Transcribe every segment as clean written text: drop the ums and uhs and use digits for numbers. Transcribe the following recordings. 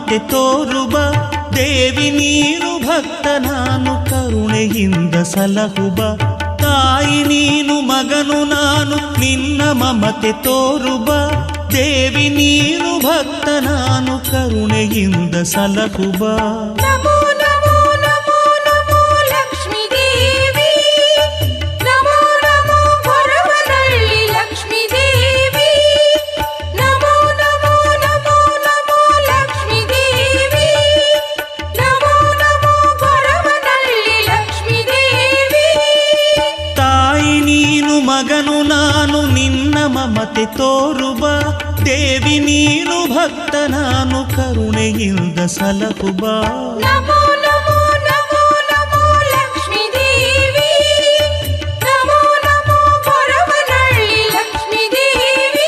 ಮಮತೆ ತೋರುಬ ದೇವಿ ನೀನು ಭಕ್ತ ನಾನು ಕರುಣೆಯಿಂದ ಸಲಹುಬ ತಾಯಿ ನೀನು ಮಗನು ನಾನು ನಿನ್ನ ಮಮತೆ ತೋರುಬ ದೇವಿ ನೀನು ಭಕ್ತ ನಾನು ಕರುಣೆಯಿಂದ ಸಲಹುಬ ನಮೋ ನಮೋ ನಮೋ ನಮೋ ಲಕ್ಷ್ಮೀ ದೇವಿ ನಮೋ ನಮೋ ಗೊರವನಹಳ್ಳಿ ಲಕ್ಷ್ಮೀ ದೇವಿ ನಮೋ ನಮೋ ನಮೋ ನಮೋ ಲಕ್ಷ್ಮೀ ದೇವಿ ನಮೋ ನಮೋ ಗೊರವನಹಳ್ಳಿ ಲಕ್ಷ್ಮೀ ದೇವಿ ತಾಯಿ ನೀನು ಮಗನು ನಾನು ನಿನ್ನ ಮಮತೆ ತೋರುಬ ದೇವಿ ನೀನು ಭಕ್ತ ನಾನು ಕರುಣೆಯಿಂದ ಸಲಹುಬ ನಮೋ ನಮೋ ನಮೋ ನಮೋ ಲಕ್ಷ್ಮೀ ದೇವಿ ನಮೋ ನಮೋ ಗೊರವನಹಳ್ಳಿ ಲಕ್ಷ್ಮೀ ದೇವಿ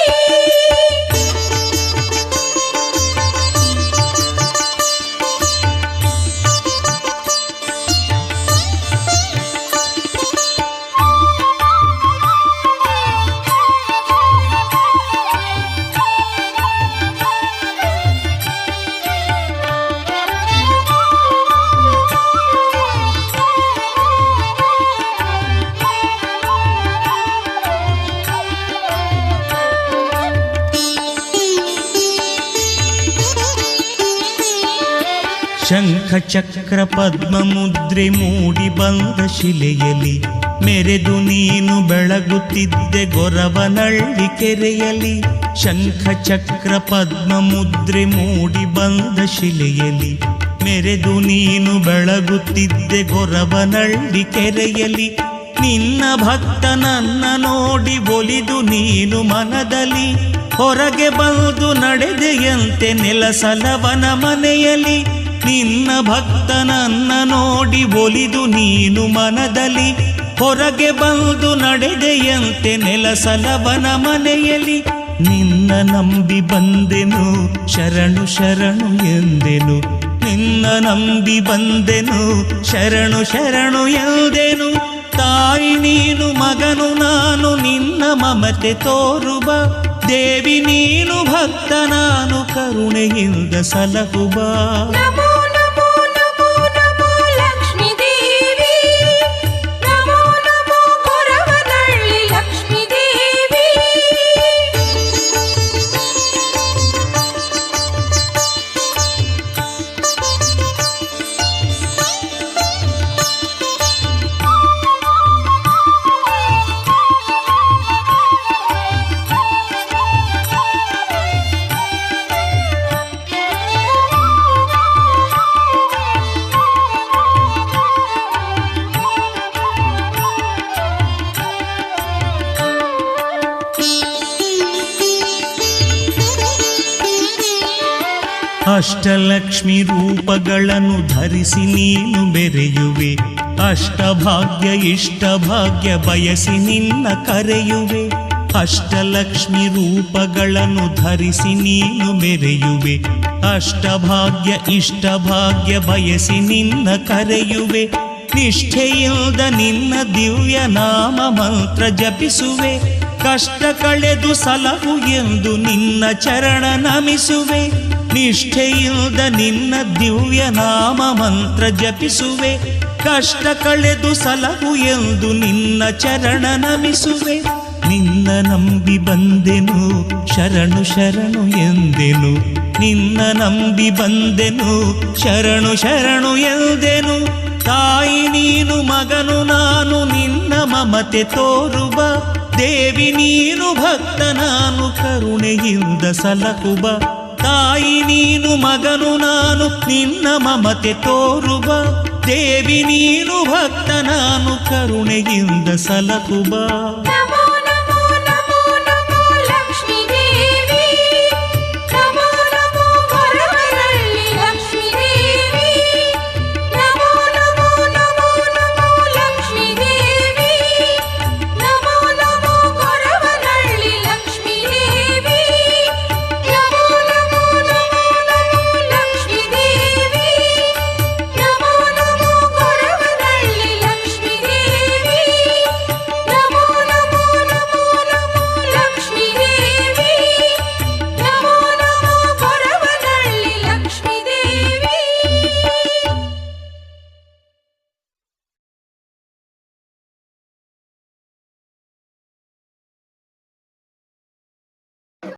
ಶಂಖ ಚಕ್ರ ಪದ್ಮ ಮುದ್ರೆ ಮೂಡಿ ಬಂದ ಶಿಲೆಯಲಿ ಮೆರೆದು ನೀನು ಬೆಳಗುತ್ತಿದ್ದೆ ಗೊರವನಹಳ್ಳಿ ಕೆರೆಯಲಿ ಶಂಖ ಚಕ್ರ ಪದ್ಮ ಮುದ್ರೆ ಮೂಡಿ ಬಂದ ಶಿಲೆಯಲಿ ಮೆರೆದು ನೀನು ಬೆಳಗುತ್ತಿದ್ದೆ ಗೊರವನಹಳ್ಳಿ ಕೆರೆಯಲಿ ನಿನ್ನ ಭಕ್ತ ನನ್ನ ನೋಡಿ ಒಲಿದು ನೀನು ಮನದಲ್ಲಿ ಹೊರಗೆ ಬಂದು ನಡೆದೆಯಂತೆ ನೆಲಸಲವನ ಮನೆಯಲ್ಲಿ ನಿನ್ನ ಭಕ್ತ ನನ್ನ ನೋಡಿ ಒಲಿದು ನೀನು ಮನದಲ್ಲಿ ಹೊರಗೆ ಬಂದು ನಡೆದೆಯಂತೆ ನೆಲಸಲವನ ಮನೆಯಲ್ಲಿ ನಿನ್ನ ನಂಬಿ ಬಂದೆನು ಶರಣು ಶರಣು ಎಂದೆನು ನಿನ್ನ ನಂಬಿ ಬಂದೆನು ಶರಣು ಶರಣು ಎಂದೆನು ತಾಯಿ ನೀನು ಮಗನು ನಾನು ನಿನ್ನ ಮಮತೆ ತೋರುಬ ದೇವಿ ನೀನು ಭಕ್ತ ನಾನು ಕರುಣೆಯಿಂದ ಸಲಹುಬ ನಮೋ ನಮೋ ನಮೋ ನಮೋ ಲಕ್ಷ್ಮೀ ದೇವಿ ನಮೋ ನಮೋ ಗೊರವನಹಳ್ಳಿ ಲಕ್ಷ್ಮೀ ದೇವಿ ಅಷ್ಟಲಕ್ಷ್ಮಿ ರೂಪಗಳನ್ನು ಧರಿಸಿ ನೀನು ಬೆರೆಯುವೆ ಅಷ್ಟಭಾಗ್ಯ ಇಷ್ಟಭಾಗ್ಯ ಬಯಸಿ ನಿನ್ನ ಕರೆಯುವೆ ಅಷ್ಟಲಕ್ಷ್ಮಿ ರೂಪಗಳನ್ನು ಧರಿಸಿ ನೀನು ಮೆರೆಯುವೆ ಅಷ್ಟಭಾಗ್ಯ ಇಷ್ಟಭಾಗ್ಯ ಬಯಸಿ ನಿನ್ನ ಕರೆಯುವೆ ನಿಷ್ಠೆಯಿಂದ ನಿನ್ನ ದಿವ್ಯ ನಾಮ ಮಂತ್ರ ಜಪಿಸುವೆ ಕಷ್ಟ ಕಳೆದು ಸಲಹು ಎಂದು ನಿನ್ನ ಚರಣ ನಮಿಸುವೆ ನಿಷ್ಠೆಯಿಂದ ನಿನ್ನ ದಿವ್ಯ ನಾಮ ಮಂತ್ರ ಜಪಿಸುವೆ ಕಷ್ಟ ಕಳೆದು ಸಲಹು ಎಂದು ನಿನ್ನ ಚರಣ ನಮಿಸುವೆ ನಿನ್ನ ನಂಬಿ ಬಂದೆನು ಶರಣು ಶರಣು ಎಂದೆನು ನಿನ್ನ ನಂಬಿ ಬಂದೆನು ಶರಣು ಶರಣು ಎಂದೆನು ತಾಯಿ ನೀನು ಮಗನು ನಾನು ನಿನ್ನ ಮಮತೆ ತೋರುಬ ದೇವಿ ನೀನು ಭಕ್ತ ನಾನು ಕರುಣೆಯಿಂದ ಸಲಹುಬ ತಾಯಿ ನೀನು ಮಗನು ನಾನು ನಿನ್ನ ಮಮತೆ ತೋರುಬ ದೇವಿ ನೀನು ಭಕ್ತ ನಾನು ಕರುಣೆಯಿಂದ ಸಲಹುಬ